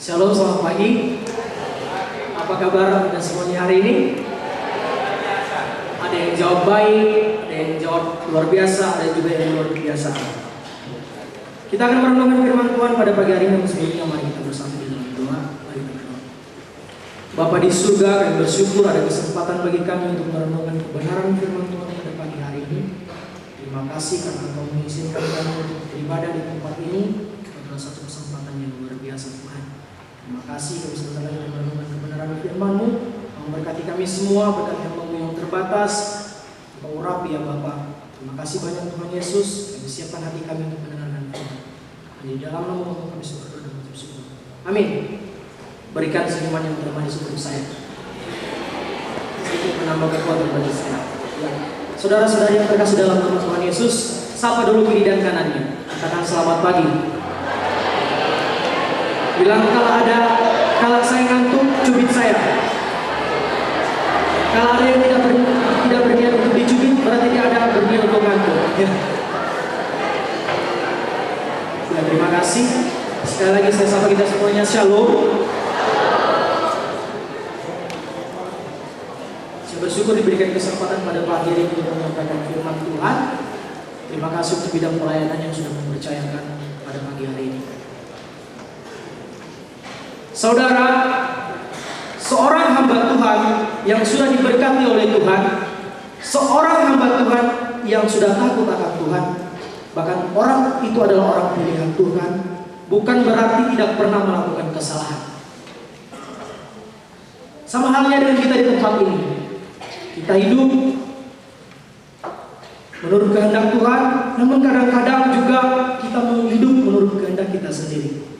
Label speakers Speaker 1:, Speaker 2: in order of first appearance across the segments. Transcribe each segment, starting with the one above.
Speaker 1: Shalom, selamat pagi. Apa kabar Anda semuanya hari ini? Ada yang jawab baik, ada yang jawab luar biasa, ada juga yang luar biasa. Kita akan merenungkan firman Tuhan pada pagi hari ini. Sebelumnya mari kita bersama di dalam doa. Mari kita berdoa. Bapa di surga, kami bersyukur ada kesempatan bagi kami untuk merenungkan kebenaran firman Tuhan pada pagi hari ini. Terima kasih karena Engkau mengizinkan kami untuk beribadah di tempat ini. Adalah satu kesempatan yang luar biasa Tuhan. Terima kasih kami sebentar lagi merenungkan kebenaran firman-Mu. Memberkati kami semua, berkat hamba-Mu yang terbatas. Engkau urapi ya Bapa. Terima kasih banyak Tuhan Yesus. Kami siapkan hati kami untuk mendengarkan firman. Di dalam nama-Mu kami berdoa dan bersyukur. Amin. Berikan senyuman yang termanis untuk saya. Sedikit menambah kekuatan bagi saya. Ya. Saudara-saudari yang terkasih dalam nama Tuhan Yesus, sapa dulu kiri dan kanannya. Katakan selamat pagi. Bilang kalau saya ngantuk, cubit saya. Kalau ada yang tidak berniat untuk dicubit, berarti dia ada berniat untuk ngantuk. Ya. Terima kasih. Sekali lagi saya sapa kita semuanya, shalom. Saya bersyukur diberikan kesempatan pada pagi ini untuk menyampaikan firman Tuhan. Terima kasih untuk bidang pelayanan yang sudah mempercayakan pada pagi hari ini. Saudara, seorang hamba Tuhan yang sudah diberkati oleh Tuhan, seorang hamba Tuhan yang sudah takut akan Tuhan, bahkan orang itu adalah orang pilihan Tuhan, bukan berarti tidak pernah melakukan kesalahan. Sama halnya dengan kita di tempat ini. Kita hidup menurut kehendak Tuhan, namun kadang-kadang juga kita mau hidup menurut kehendak kita sendiri.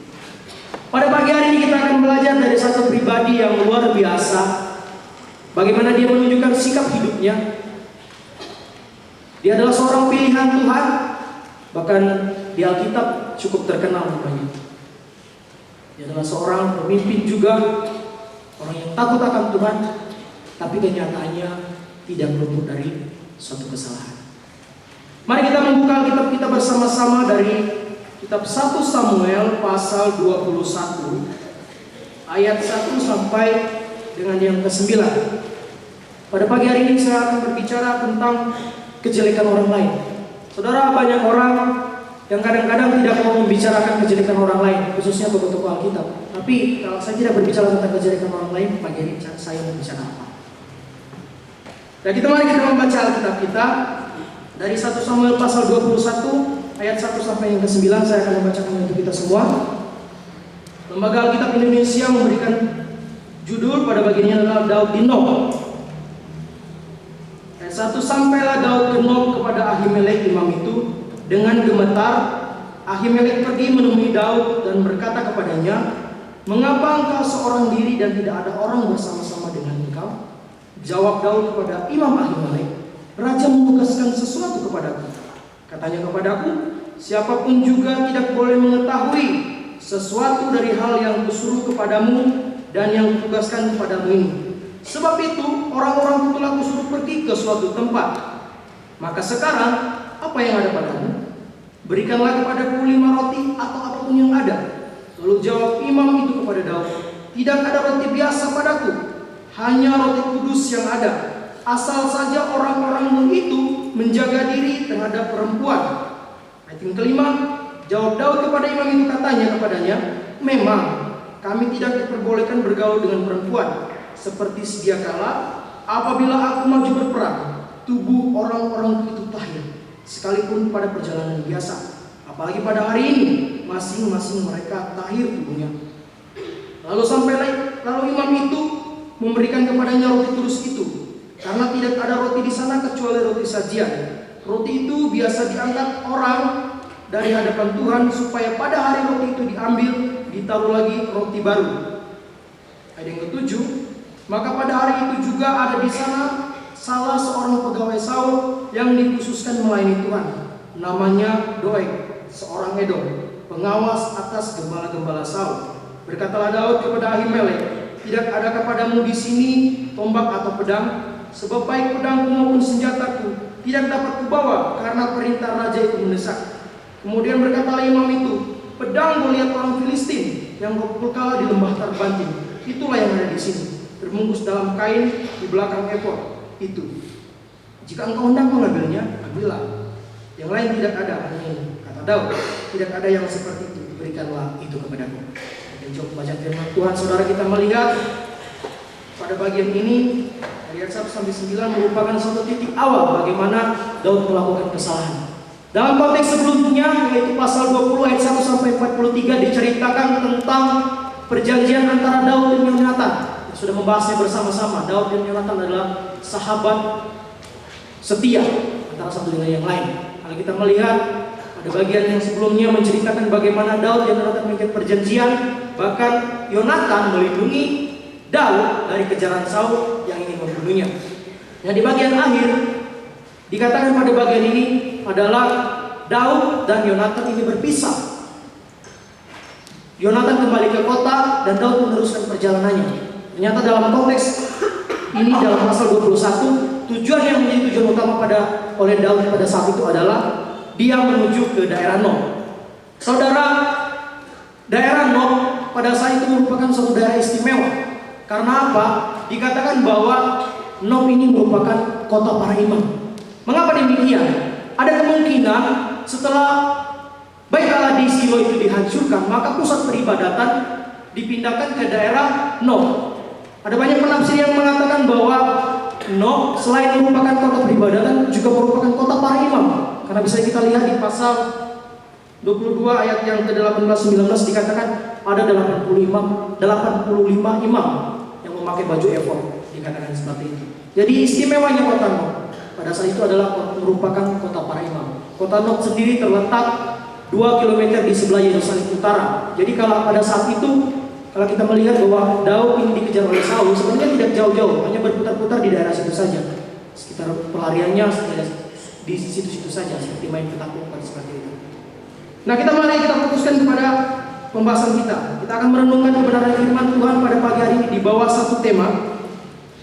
Speaker 1: Pada pagi hari ini kita akan belajar dari satu pribadi yang luar biasa. Bagaimana dia menunjukkan sikap hidupnya. Dia adalah seorang pilihan Tuhan. Bahkan di Alkitab cukup terkenal namanya. Dia adalah seorang pemimpin juga. Orang yang takut akan Tuhan. Tapi kenyataannya tidak luput dari suatu kesalahan. Mari kita membuka Alkitab kita bersama-sama dari Kitab 1 Samuel pasal 21 ayat 1 sampai dengan yang ke-9. Pada pagi hari ini saya akan berbicara tentang kejelekan orang lain. Saudara, banyak orang yang kadang-kadang tidak mau membicarakan kejelekan orang lain, khususnya tokoh-tokoh Alkitab. Tapi kalau saya tidak berbicara tentang kejelekan orang lain, pagi hari ini saya mau bicara apa? Dan mari kita membaca Alkitab kita dari 1 Samuel pasal 21 ayat 1 sampai yang ke-9. Saya akan membacakan untuk kita semua. Lembaga Alkitab Indonesia memberikan judul pada bagian ini adalah Daud di Nob. Ayat 1, sampailah Daud ke Nob kepada Ahimelek imam itu dengan gemetar. Ahimelek pergi menemui Daud dan berkata kepadanya, mengapa engkau seorang diri dan tidak ada orang bersama-sama dengan engkau? Jawab Daud kepada Imam Ahimelek, Raja menugaskan sesuatu kepadaku. Katanya kepadaku, siapapun juga tidak boleh mengetahui sesuatu dari hal yang kusuruh kepadamu dan yang kutugaskan kepadamu ini. Sebab itu orang-orang telah kusuruh pergi ke suatu tempat. Maka sekarang apa yang ada padamu? Berikanlah kepadaku 5 roti atau apapun yang ada. Lalu jawab imam itu kepada Daud, tidak ada roti biasa padaku, hanya roti kudus yang ada. Asal saja orang-orang itu menjaga diri terhadap perempuan. Ayat yang kelima, jawab Daud kepada imam itu katanya kepadanya, memang kami tidak diperbolehkan bergaul dengan perempuan. Seperti sedia kala, apabila aku maju berperang, tubuh orang-orang itu tahir, sekalipun pada perjalanan biasa. Apalagi pada hari ini, masing-masing mereka tahir tubuhnya. Lalu imam itu memberikan kepadanya roti kudus itu. Karena tidak ada roti di sana kecuali roti sajian. Roti itu biasa diangkat orang dari hadapan Tuhan supaya pada hari roti itu diambil, ditaruh lagi roti baru. Ayat yang ke-7, maka pada hari itu juga ada di sana salah seorang pegawai Saul yang dikhususkan melayani Tuhan. Namanya Doeg, seorang Edom, pengawas atas gembala-gembala Saul. Berkatalah Daud kepada Ahimelek, tidak ada kepadamu di sini tombak atau pedang? Sebab baik pedangku maupun senjataku tidak dapat kubawa karena perintah raja itu mendesak. Kemudian berkatalah imam itu, pedang Goliat orang Filistin yang kau kalah di lembah terbanting. Itulah yang ada di sini, terbungkus dalam kain di belakang efod itu. Jika engkau hendak mengambilnya, ambillah. Yang lain tidak ada, hanya ini, kata Daud. Tidak ada yang seperti itu, berikanlah itu kepadaku. Kita coba baca firman Tuhan. Saudara, kita melihat pada bagian ini ayat 1 sampai 9 merupakan suatu titik awal bagaimana Daud melakukan kesalahan. Dalam konteks sebelumnya, yaitu pasal 20 ayat 1 sampai 43, diceritakan tentang perjanjian antara Daud dan Yonatan. Sudah membahasnya bersama-sama. Daud dan Yonatan adalah sahabat setia antara satu dengan yang lain. Kalau kita melihat pada bagian yang sebelumnya menceritakan bagaimana Daud dan Yonatan mengikat perjanjian, bahkan Yonatan melindungi Daud dari kejaran Saul yang ingin membunuhnya. Nah, di bagian akhir dikatakan pada bagian ini adalah Daud dan Yonatan ini berpisah. Yonatan kembali ke kota dan Daud meneruskan perjalanannya. Ternyata dalam konteks ini dalam pasal 21, tujuan yang menjadi tujuan utama oleh Daud pada saat itu adalah dia menuju ke daerah Nob. Saudara, daerah Nob pada saat itu merupakan suatu daerah istimewa. Karena apa? Dikatakan bahwa Nob ini merupakan kota para imam. Mengapa demikian? Ada kemungkinan setelah Bait Allah di Silo itu dihancurkan, maka pusat peribadatan dipindahkan ke daerah Nob. Ada banyak penafsir yang mengatakan bahwa Nob selain merupakan kota peribadatan juga merupakan kota para imam. Karena bisa kita lihat di pasal 22 ayat yang ke-18-19 dikatakan ada 85 imam yang memakai baju efod, dikatakan seperti itu. Jadi istimewanya kota Nob pada saat itu adalah merupakan kota para imam. Kota Nob sendiri terletak 2 km di sebelah Yerusalem Utara. Jadi kalau pada saat itu kalau kita melihat bahwa Daud ini dikejar oleh Saul, sebenarnya tidak jauh-jauh, hanya berputar-putar di daerah situ saja. Sekitar pelariannya di situ-situ saja, seperti main petak umpet seperti itu. Nah, kita fokuskan kepada pembahasan kita. Kita akan merenungkan kebenaran firman Tuhan pada pagi hari ini di bawah satu tema,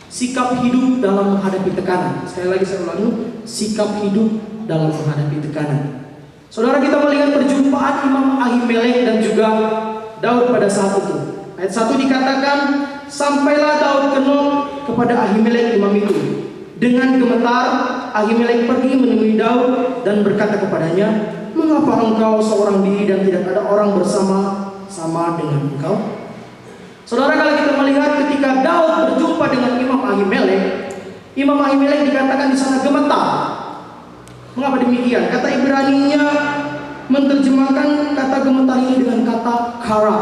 Speaker 1: sikap hidup dalam menghadapi tekanan. Sekali lagi saya ulangi, sikap hidup dalam menghadapi tekanan. Saudara, kita melihat perjumpaan Imam Ahimelek dan juga Daud pada saat itu. Ayat 1 dikatakan, sampailah Daud ke Nob kepada Ahimelek imam itu. Dengan gemetar, Ahimelek pergi menemui Daud dan berkata kepadanya, mengapa engkau seorang diri dan tidak ada orang bersama-sama dengan engkau? Saudara, kalau kita melihat ketika Daud berjumpa dengan Imam Ahimelek dikatakan di sana gemetar. Mengapa demikian? Kata Ibraninya menerjemahkan kata gemetar ini dengan kata kara.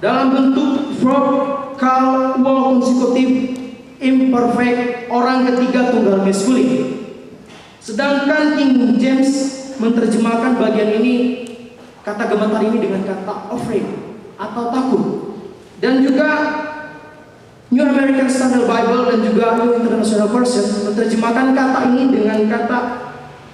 Speaker 1: Dalam bentuk verb kal wal konsekutif imperfect orang ketiga tunggal maskulin. Sedangkan King James menerjemahkan bagian ini kata gemetar ini dengan kata afraid atau takut. Dan juga New American Standard Bible dan juga New International Version menerjemahkan kata ini dengan kata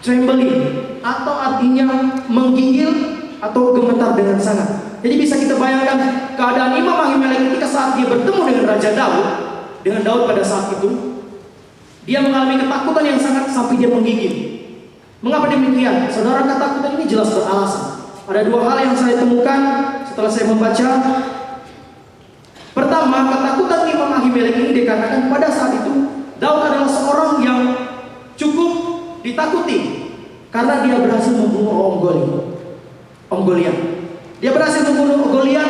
Speaker 1: trembling atau artinya menggigil atau gemetar dengan sangat. Jadi bisa kita bayangkan keadaan Imam Ahimelek ketika saat dia bertemu dengan Raja Daud, dengan Daud pada saat itu, dia mengalami ketakutan yang sangat sampai dia menggigil. Mengapa demikian? Saudara, ketakutan ini jelas beralasan. Ada dua hal yang saya temukan setelah saya membaca. Pertama, ketakutan Imam Ahimelek ini dikatakan pada saat itu Daud adalah seorang yang cukup ditakuti karena dia berhasil membunuh Goliat. Dia berhasil membunuh Goliat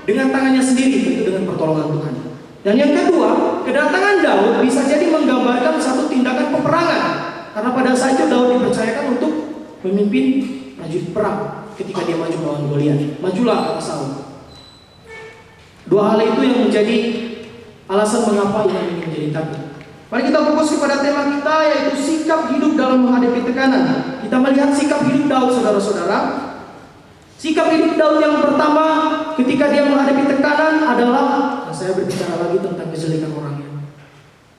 Speaker 1: dengan tangannya sendiri, itu dengan pertolongan Tuhan. Dan yang kedua, kedatangan Daud bisa jadi menggambarkan satu tindakan peperangan, karena pada saat itu Daud dipercayakan untuk memimpin prajurit perang ketika dia maju melawan Goliat. Majulah, kata Saul. Dua hal itu yang menjadi alasan mengapa ini menjadi takut. Mari kita fokus kepada tema kita, yaitu sikap hidup dalam menghadapi tekanan. Kita melihat sikap hidup Daud, saudara-saudara. Sikap hidup Daud yang pertama ketika dia menghadapi tekanan adalah, saya berbicara lagi tentang kejelekan orangnya.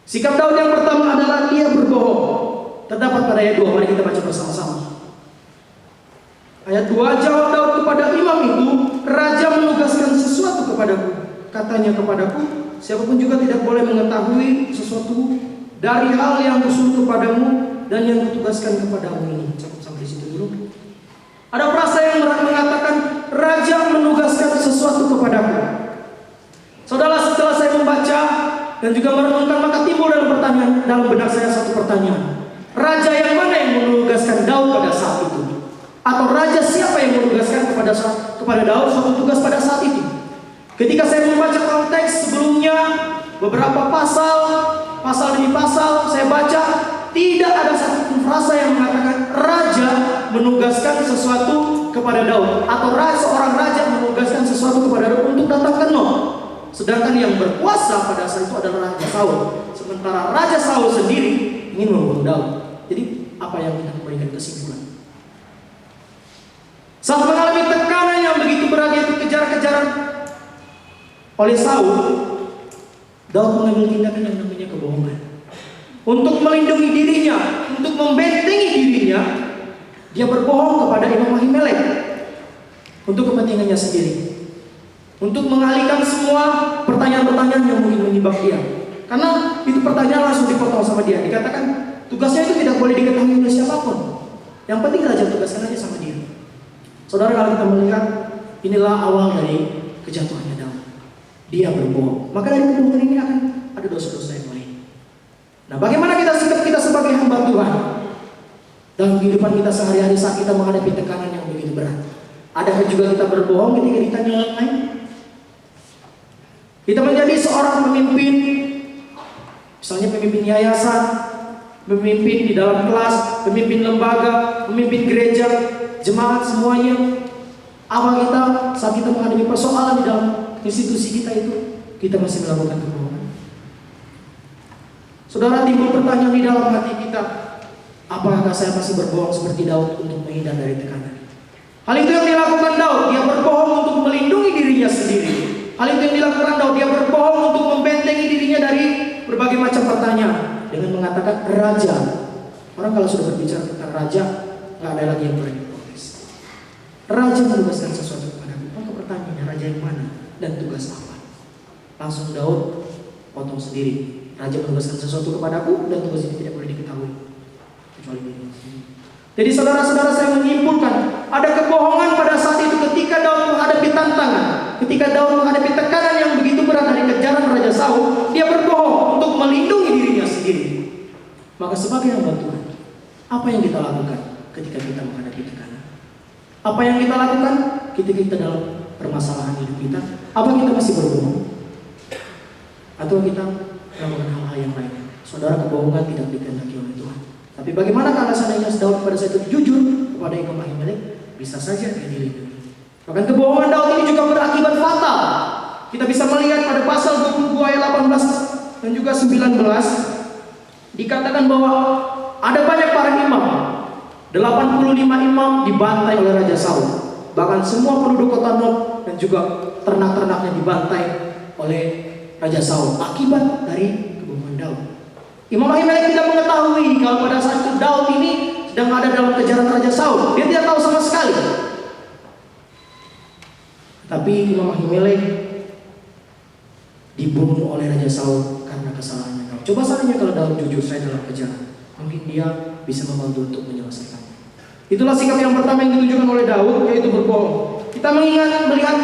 Speaker 1: Sikap Daud yang pertama adalah dia berbohong. Terdapat pada ayat 2, mari kita baca bersama-sama. Ayat 2, jawab Daud kepada imam itu, raja menugaskan sesuatu kepadaku. Katanya kepadaku, siapapun juga tidak boleh mengetahui sesuatu dari hal yang kusuruh kepadamu dan yang kutugaskan kepadamu ini. Cukup sampai di situ dulu. Ada frasa yang mengatakan raja menugaskan sesuatu kepadaku. Saudara, setelah saya membaca dan juga merenungkan, maka timbul dalam benak saya satu pertanyaan. Raja yang mana yang menugaskan Daud pada saat itu? Atau raja siapa yang menugaskan kepada Daud suatu tugas pada saat itu? Ketika saya membaca konteks sebelumnya, beberapa pasal demi pasal saya baca, tidak ada satu frasa yang mengatakan raja menugaskan sesuatu kepada Daud, atau seorang raja menugaskan sesuatu kepada Daud untuk datang ke Nob. Sedangkan yang berkuasa pada saat itu adalah Raja Saul. Sementara Raja Saul sendiri ingin membunuh Daud. Jadi apa yang kita memberikan kesimpulan? Saat mengalami tekanan yang begitu berat, yaitu kejar-kejaran oleh Saul, Daud mengambil tindakan yang namanya kebohongan. Untuk melindungi dirinya, untuk membentengi dirinya, dia berbohong kepada Imam Ahimelek untuk kepentingannya sendiri, untuk mengalihkan semua pertanyaan-pertanyaan yang mungkin menyibak dia. Karena itu pertanyaan langsung dipotong sama dia. Dikatakan tugasnya itu tidak boleh diketahui oleh siapapun. Yang penting raja tugaskan aja sama dia. Saudara, kalau kita melihat, inilah awal dari kejatuhannya Daud. Dia berbohong. Maka dari kebohongan ini akan ada dosa-dosa yang lain. Nah, bagaimana sikap kita sebagai hamba Tuhan dalam kehidupan kita sehari-hari saat kita menghadapi tekanan yang begitu berat? Adakah juga kita berbohong ketika ditanya orang lain? Kita menjadi seorang pemimpin, misalnya pemimpin yayasan, pemimpin di dalam kelas, pemimpin lembaga, pemimpin gereja, jemaat, semuanya. Apa kita saat kita menghadapi persoalan di dalam institusi kita itu, kita masih melakukan kebohongan? Saudara, timbul pertanyaan di dalam hati kita, apakah saya masih berbohong seperti Daud untuk menghindar dari tekanan? Hal itu yang dilakukan Daud, dia berbohong untuk melindungi dirinya sendiri. Hal itu yang dilakukan Daud, dia berbohong untuk membentengi dirinya dari berbagai macam pertanyaan dengan mengatakan raja. Orang kalau sudah berbicara tentang raja, nggak ada lagi yang boleh diprotes. Raja menugaskan sesuatu kepadamu. Maka pertanyaannya, raja yang mana dan tugas apa? Langsung Daud potong sendiri. Raja menugaskan sesuatu kepadaku dan tugas ini tidak boleh diketahui kecuali dirinya sendiri. Jadi saudara-saudara, saya menyimpulkan ada kebohongan pada saat itu ketika Daud menghadapi tantangan, ketika Daud menghadapi tekanan yang begitu berat dari kejaran Raja Saul, dia berbohong untuk melindungi dirinya sendiri. Maka sebagai hamba Tuhan, apa yang kita lakukan ketika kita menghadapi tekanan? Apa yang kita lakukan ketika kita dalam permasalahan hidup kita? Apa kita masih berbohong? Atau kita melakukan hal-hal yang lain? Saudara, kebohongan tidak dikehendaki oleh Tuhan. Tapi bagaimana kalau seandainya Daud pada saat itu jujur kepada Imam Ahimelek? Bisa saja dia dilindungi. Bahkan kebohongan Daud ini juga berakibat fatal. Kita bisa melihat pada pasal 22 ayat 18 dan juga 19, dikatakan bahwa ada banyak para imam, 85 imam dibantai oleh Raja Saul. Bahkan semua penduduk kota Nob dan juga ternak-ternaknya dibantai oleh Raja Saul akibat dari kebohongan Daud. Imam Ahimelek tidak mengetahui kalau pada saat itu Daud ini sedang ada dalam kejaran Raja Saul. Dia tidak tahu sama sekali. Tapi Imam Ahimelek dibunuh oleh Raja Saul karena kesalahannya Daud. Coba seandainya kalau Daud jujur, saya dalam kejaran, mungkin dia bisa membantu untuk menyelesaikannya. Itulah sikap yang pertama yang ditunjukkan oleh Daud, yaitu berbohong. Kita melihat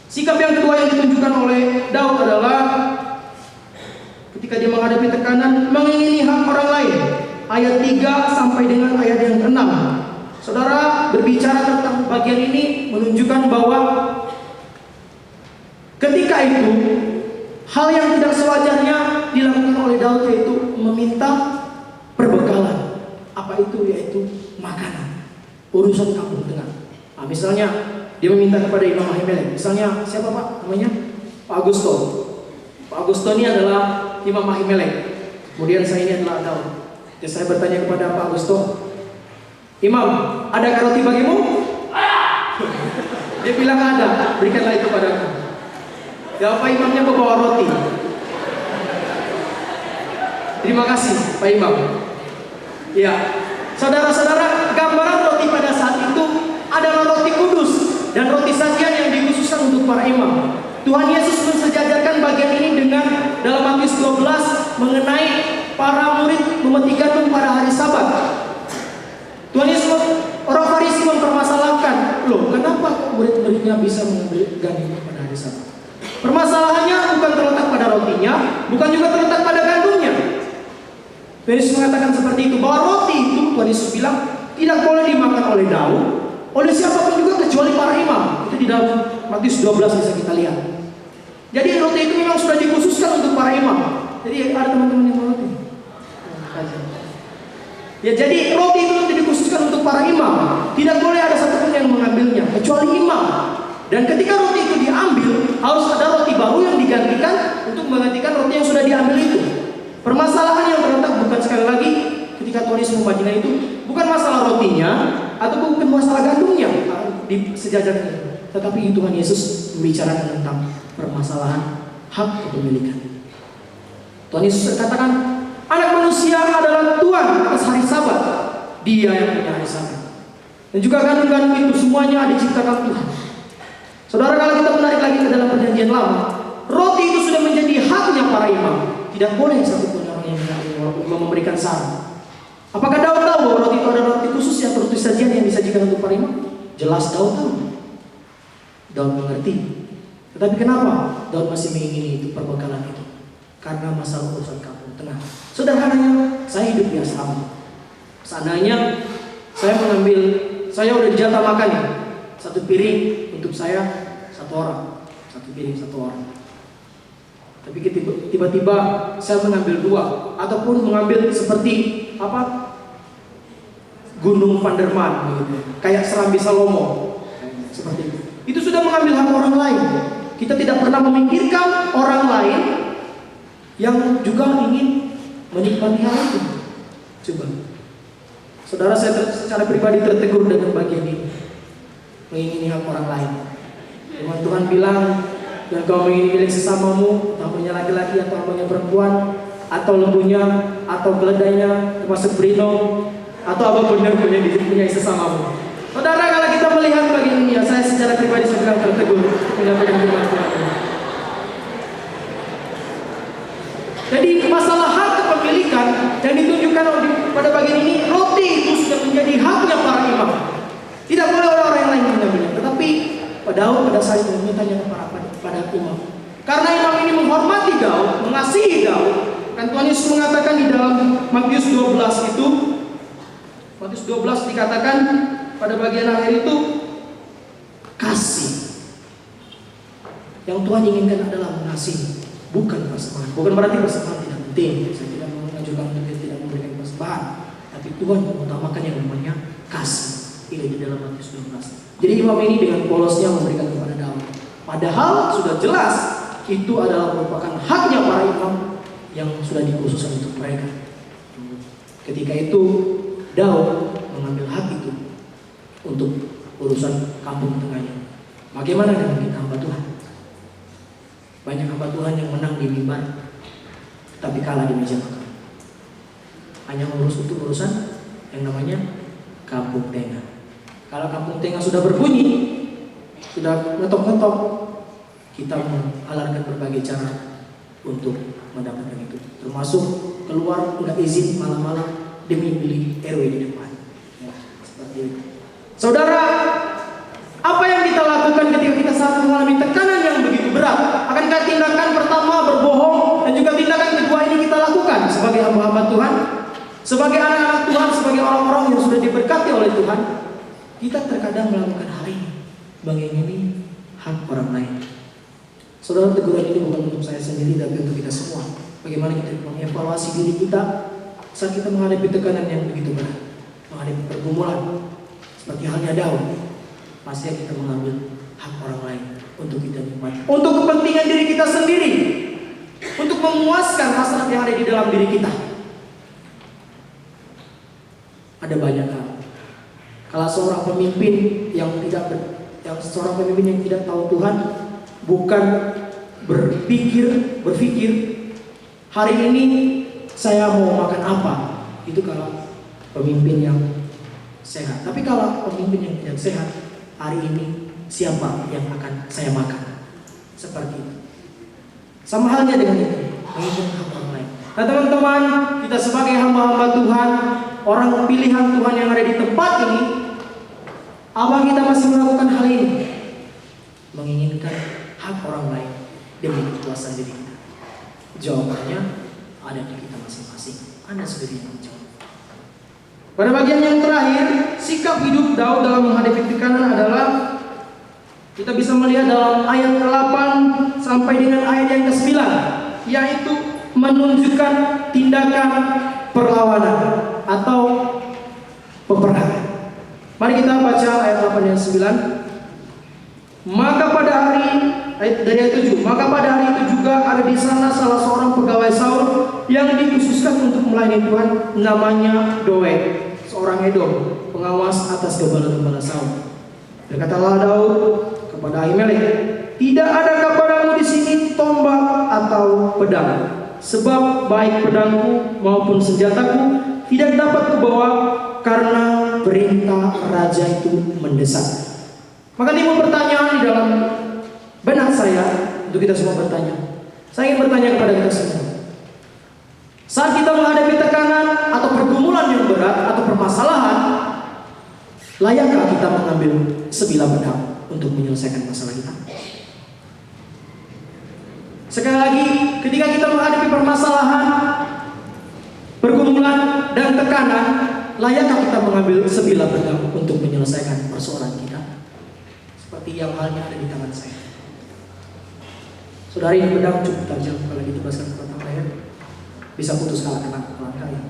Speaker 1: sikap yang kedua yang ditunjukkan oleh Daud adalah ketika dia menghadapi tekanan, mengingini hak orang lain. Ayat 3 sampai dengan ayat yang ke-6. Saudara, berbicara tentang bagian ini menunjukkan bahwa ketika itu hal yang tidak sewajarnya dilakukan oleh Daud, yaitu meminta perbekalan. Apa itu? Yaitu makanan. Urusan kampung tengah. Nah, misalnya dia meminta kepada Imam Ahimelek. Misalnya siapa Pak namanya? Pak Augusto. Pak Augusto ini adalah Imam Ahimelek. Kemudian saya ini adalah Daud. Jadi saya bertanya kepada Pak Augusto, Imam, adakah roti bagimu? Dia bilang ada. Berikanlah itu padaku. Ya, Pak Imamnya membawa roti. Terima kasih Pak Imam. Ya, saudara-saudara, gambaran roti pada saat itu adalah roti kudus dan roti sajian yang dikhususkan untuk para imam. Tuhan Yesus mensejajarkan bagian ini dengan dalam Matius 12 mengenai para murid memetik gandum pada hari Sabat. Tuhan Yesus, orang Farisi murid-muridnya bisa mengambil gandum pada hari Sabat. Permasalahannya bukan terletak pada rotinya, bukan juga terletak pada gandumnya. Yesus mengatakan seperti itu, bahwa roti itu Tuhan Yesus bilang tidak boleh dimakan oleh daun, oleh siapapun juga kecuali para imam. Itu di dalam Matius 12 bisa kita lihat. Jadi roti itu memang sudah dikhususkan untuk para imam. Jadi ada teman-teman yang mau roti. Ya, jadi roti itu dikhususkan untuk para imam. Tidak boleh ada satupun yang mengambilnya kecuali imam. Dan ketika roti itu diambil, harus ada roti baru yang digantikan untuk menggantikan roti yang sudah diambil itu. Permasalahan yang terletak bukan, sekali lagi ketika Tuhan Yesus membagikan itu, bukan masalah rotinya atau bukan masalah gandumnya di sejajarnya, tetapi Tuhan Yesus membicarakan tentang permasalahan hak kepemilikan. Tuhan Yesus katakan, Anak manusia adalah Tuhan atas hari Sabat. Dia yang punya hari Sabat. Dan juga gandum-gandum itu semuanya diciptakan Tuhan. Saudara, kalau kita menarik lagi ke dalam Perjanjian Lama, roti itu sudah menjadi haknya para imam. Tidak boleh satupun orang yang memberikan saran. Apakah Daud tahu bahwa roti itu adalah roti khusus atau roti sajian yang disajikan untuk para imam? Jelas Daud tahu. Daud mengerti. Tetapi kenapa Daud masih mengingini itu, perbekalan itu? Karena masalah urusan kampung tengah. Sederhananya, saya hidup di asrama. Seandainya saya udah dijatah makan ya, satu piring untuk saya satu orang, satu piring satu orang. Tapi tiba-tiba saya mengambil dua, ataupun mengambil seperti Gunung Panderman, gitu. Kayak Serambi Salomo, seperti itu. Itu sudah mengambil hak orang lain. Kita tidak pernah memikirkan orang lain yang juga ingin menikmati hal itu. Coba, saudara, saya secara pribadi tertegur dengan bagian ini, mengingini hak orang lain. Firman Tuhan bilang, dan kau mengingini sesamamu, namanya laki-laki atau namanya perempuan, atau lembunya, atau keledainya, termasuk brino, atau apapun yang punya sesamamu. Saudara, kalau kita melihat bagian ini, ya, saya secara pribadi sedang tertegur menyampaikan firman Tuhan. Jadi masalah hak kepemilikan yang ditunjukkan pada bagian ini, roti itu sudah menjadi haknya para imam. Tidak boleh orang yang lain mengambilnya. Tetapi pada saat itu meminta pada imam. Karena imam ini menghormati Daud, mengasihi Daud. Dan Tuhan Yesus mengatakan di dalam Matius 12 itu, Matius 12 dikatakan pada bagian akhir itu, kasih. Yang Tuhan inginkan adalah mengasihi, bukan persembahan. Bukan berarti persembahan tidak penting. Saya tidak mengajukan untuk tidak memberikan persembahan, tapi Tuhan mengutamakan yang namanya kasih. Ini di dalam Matius 12. Jadi imam ini dengan polosnya memberikan kepada Daud. Padahal sudah jelas itu adalah merupakan haknya para imam yang sudah dikhususkan untuk mereka. Ketika itu Daud mengambil hak itu untuk urusan kampung tengahnya. Bagaimana dengan kita hamba Tuhan? Banyak hamba Tuhan yang menang di mimbar, tapi kalah di meja makan. Hanya mengurus untuk urusan yang namanya kampung tengah. Kalau kampung tengah sudah berbunyi, sudah ngetok-ngetok, kita mengalarkan berbagai cara untuk mendapatkan itu. Termasuk keluar nggak izin malam-malam demi beli RW di depan. Ya, seperti itu. Saudara, apa yang kita lakukan ketika kita saat mengalami tekanan yang begitu berat? Akankah tindakan pertama berbohong dan juga tindakan kedua ini kita lakukan sebagai hamba-hamba Tuhan, sebagai anak-anak Tuhan, sebagai orang-orang yang sudah diberkati oleh Tuhan? Kita terkadang melakukan hal ini, mengingini hak orang lain. Saudara, teguran ini bukan untuk saya sendiri, tapi untuk kita semua. Bagaimana kita mengevaluasi diri kita saat kita menghadapi tekanan yang begitu berat, menghadapi pergumulan, seperti halnya Daud. Pasti kita mengambil hak orang lain untuk kita nikmati, untuk kepentingan diri kita sendiri, untuk memuaskan hasrat yang ada di dalam diri kita. Ada banyak hal. Kalau seorang pemimpin yang tidak tahu Tuhan, bukan berpikir hari ini saya mau makan apa, itu kalau pemimpin yang sehat. Tapi kalau pemimpin yang tidak sehat, hari ini siapa yang akan saya makan? Seperti itu. Sama halnya dengan itu, mengikut hak orang lain. Nah teman-teman, kita sebagai hamba-hamba Tuhan, orang pilihan Tuhan yang ada di tempat ini, apa kita masih melakukan hal ini? mengambilkan hak orang lain demi kepuasan diri kita? Jawabannya ada di kita masing-masing. Anda sendiri yang menjawab. Pada bagian yang terakhir, sikap hidup Daud dalam menghadapi tekanan adalah kita bisa melihat dalam ayat ke-8 sampai dengan ayat yang ke-9, yaitu menunjukkan tindakan perlawanan atau peperangan. Mari kita baca ayat 8 dan 9. Maka pada hari dari ayat 7, maka pada hari itu juga ada di sana salah seorang pegawai Saul yang dikhususkan untuk melayani Tuhan, namanya Doeg, seorang Edom, pengawas atas gembala-gembala Saul. Berkatalah Daud kepada Ahimelek, tidak adakah padamu di sini tombak atau pedang? Sebab baik pedangku maupun senjataku tidak dapat kubawa karena perintah raja itu mendesak. Maka timbul pertanyaan di dalam benak saya untuk kita semua bertanya. Saya ingin bertanya kepada kita semua. Saat kita menghadapi tekanan atau pergumulan yang berat atau permasalahan, layakkah kita mengambil sebilah pedang untuk menyelesaikan masalah kita? Sekali lagi, ketika kita menghadapi permasalahan, pergumulan dan tekanan, layakkah kita mengambil sebilah pedang untuk menyelesaikan persoalan kita? Seperti yang halnya ada di tangan saya. Saudari, ini pedang cukup tajam kalau ditebaskan ke batang leher, bisa putus kalau kena kepala kalian.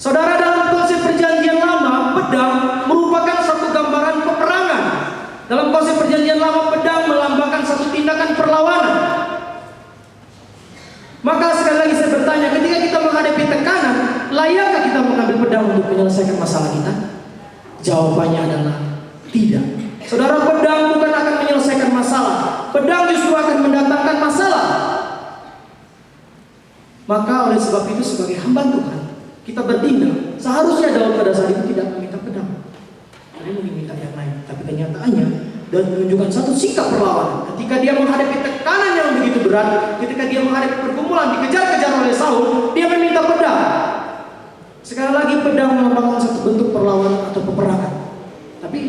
Speaker 1: Saudara, dalam konsep perjanjian lama, pedang merupakan satu gambaran peperangan. Dalam konsep perjanjian lama, pedang melambangkan satu tindakan perlawanan. Maka sekali lagi saya bertanya, ketika kita menghadapi tekanan, layakkah kita mengambil pedang untuk menyelesaikan masalah kita? Jawabannya adalah tidak. Saudara, pedang bukan akan menyelesaikan masalah. Pedang justru akan mendatangkan masalah. Maka oleh sebab itu sebagai hamba Tuhan, kita bertindak. Seharusnya Daud pada saat itu tidak meminta pedang, tapi meminta yang lain. Tapi kenyataannya dan menunjukkan satu sikap perlawanan. Ketika dia menghadapi tekanan yang begitu berat, ketika dia menghadapi pergumulan, dikejar-kejar oleh Saul, dia meminta pedang. Sekali lagi, pedang melambangkan satu bentuk perlawanan atau peperangan. Tapi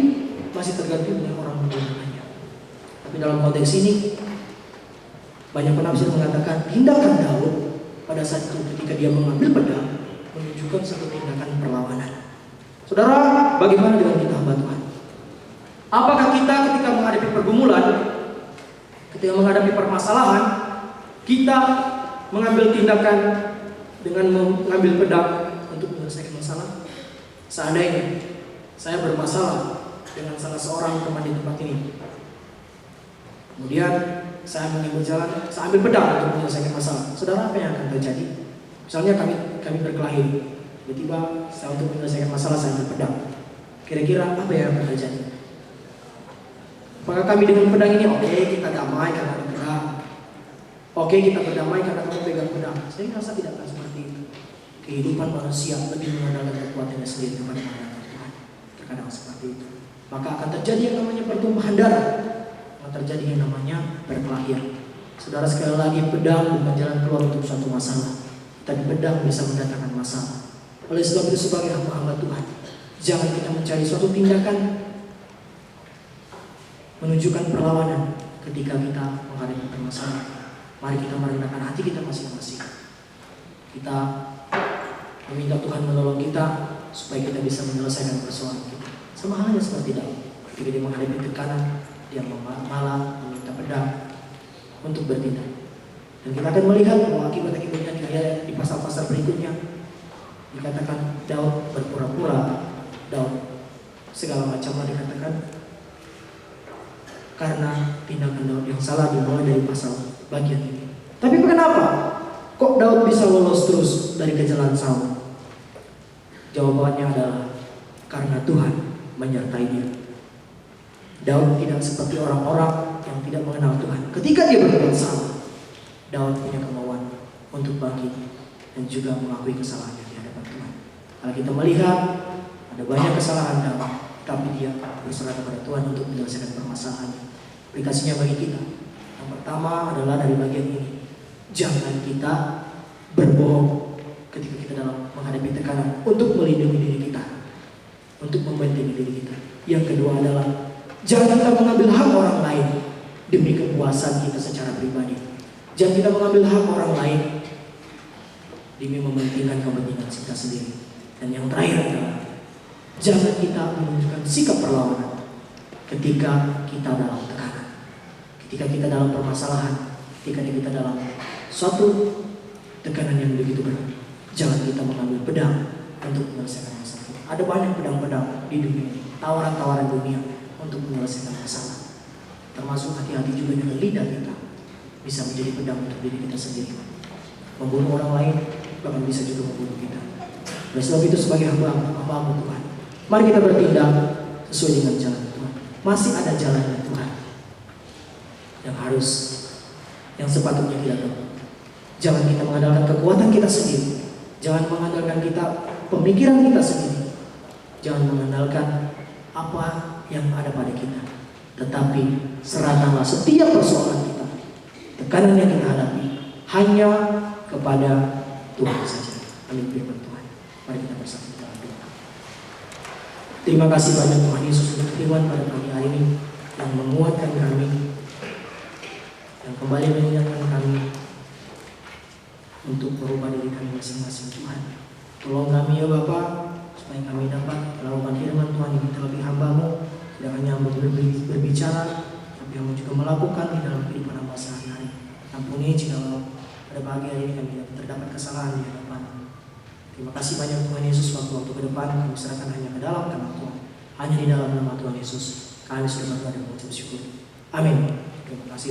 Speaker 1: masih tergantung dengan orang menggunakannya. Tapi dalam konteks ini, banyak penafsir mengatakan tindakan Daud pada saat itu ketika dia mengambil pedang menunjukkan satu tindakan perlawanan. Saudara, bagaimana dengan kita hamba Tuhan? Apakah kita ketika menghadapi pergumulan, ketika menghadapi permasalahan, kita mengambil tindakan dengan mengambil pedang untuk menyelesaikan masalah? Seandainya saya bermasalah dengan salah seorang teman di tempat ini, kemudian saya mengambil jalan, saya ambil pedang untuk menyelesaikan masalah. Saudara, apa yang akan terjadi? Misalnya kami berkelahi, tiba-tiba saya untuk menyelesaikan masalah saya ambil pedang. Kira-kira apa yang akan terjadi? Apakah kami dengan pedang ini, oke, kita damai karena ada pedang, oke, kita berdamai karena kamu pegang pedang? Saya rasa tidak akan seperti itu. Kehidupan manusia lebih mengandalkan kekuatannya sendiri daripada mengandalkan Tuhan. Terkadang seperti itu. Maka akan terjadi yang namanya pertumpahan darah, akan terjadi yang namanya perkelahian. Saudara, sekali lagi, pedang bukan jalan keluar untuk suatu masalah, tapi pedang bisa mendatangkan masalah. Oleh sebab itu, sebagai hamba-hamba Tuhan, jangan kita mencari suatu tindakan menunjukkan perlawanan ketika kita menghadapi permasalahan. Mari kita merendahkan hati kita masing-masing. Kita meminta Tuhan menolong kita supaya kita bisa menyelesaikan persoalan kita. Sama halnya seperti Daud, ketika dia menghadapi tekanan, dia malah meminta pedang untuk bertindak. Dan kita akan melihat bahwa akibat-akibatnya di pasal-pasal berikutnya dikatakan Daud berpura-pura, Daud segala macam dikatakan karena tindakan Daud yang salah dimulai dari pasal bagian ini. Tapi kenapa kok Daud bisa lolos terus dari kejalan Saul? Jawabannya adalah karena Tuhan menyertai dia. Daud tidak seperti orang-orang yang tidak mengenal Tuhan. Ketika dia berbuat salah, Daud punya kemauan untuk bangkit dan juga mengakui kesalahannya di hadapan Tuhan. Kalau kita melihat ada banyak kesalahan Daud, tapi dia berserah kepada Tuhan untuk menyelesaikan permasalahannya. Aplikasinya bagi kita, yang pertama adalah dari bagian ini. Jangan kita berbohong ketika kita dalam menghadapi tekanan untuk melindungi diri kita, untuk membentengi diri kita. Yang kedua adalah jangan kita mengambil hak orang lain demi kepuasan kita secara pribadi. Jangan kita mengambil hak orang lain demi mementingkan kepentingan kita sendiri. Dan yang terakhir adalah jangan kita menunjukkan sikap perlawanan ketika kita dalam tekanan, ketika kita dalam permasalahan, ketika kita dalam suatu tekanan yang begitu berat. Jangan kita mengambil pedang untuk menyelesaikan masalah kita. Ada banyak pedang-pedang di dunia ini, tawaran-tawaran dunia untuk menyelesaikan masalah. Termasuk hati-hati juga dengan lidah kita bisa menjadi pedang untuk diri kita sendiri. Membunuh orang lain bahkan bisa juga membunuh kita. Oleh sebab itu sebagai hamba Tuhan, mari kita bertindak sesuai dengan jalan Tuhan. Masih ada jalannya Tuhan yang sepatutnya kita tahu. Jangan kita mengandalkan kekuatan kita sendiri. Jangan mengandalkan pemikiran kita sendiri. Jangan mengandalkan apa yang ada pada kita. Tetapi serahkanlah setiap persoalan kita, tekanan yang kita hadapi, hanya kepada Tuhan saja. Amin. Firman Tuhan. Mari kita bersatu dalam doa. Terima kasih banyak Tuhan Yesus untuk firman pada pagi hari ini yang menguatkan kami, yang kembali mengingatkan kami untuk merubah diri kami masing-masing. Tuhan, tolong kami ya Bapa, supaya kami dapat melakukan firman Tuhan yang terlebih hamba-Mu. Tidak hanya hamba berbicara, tapi hamba juga melakukan di dalam kehidupan hamba sehari-hari. Ampuni jika pada pagi hari ini kami terdapat kesalahan di hadapan. Terima kasih banyak Tuhan Yesus. Waktu-waktu ke depan kami serahkan hanya ke dalam nama Tuhan, hanya di dalam nama Tuhan Yesus kami sudah berdoa dan mengucap syukur. Amin. Terima kasih.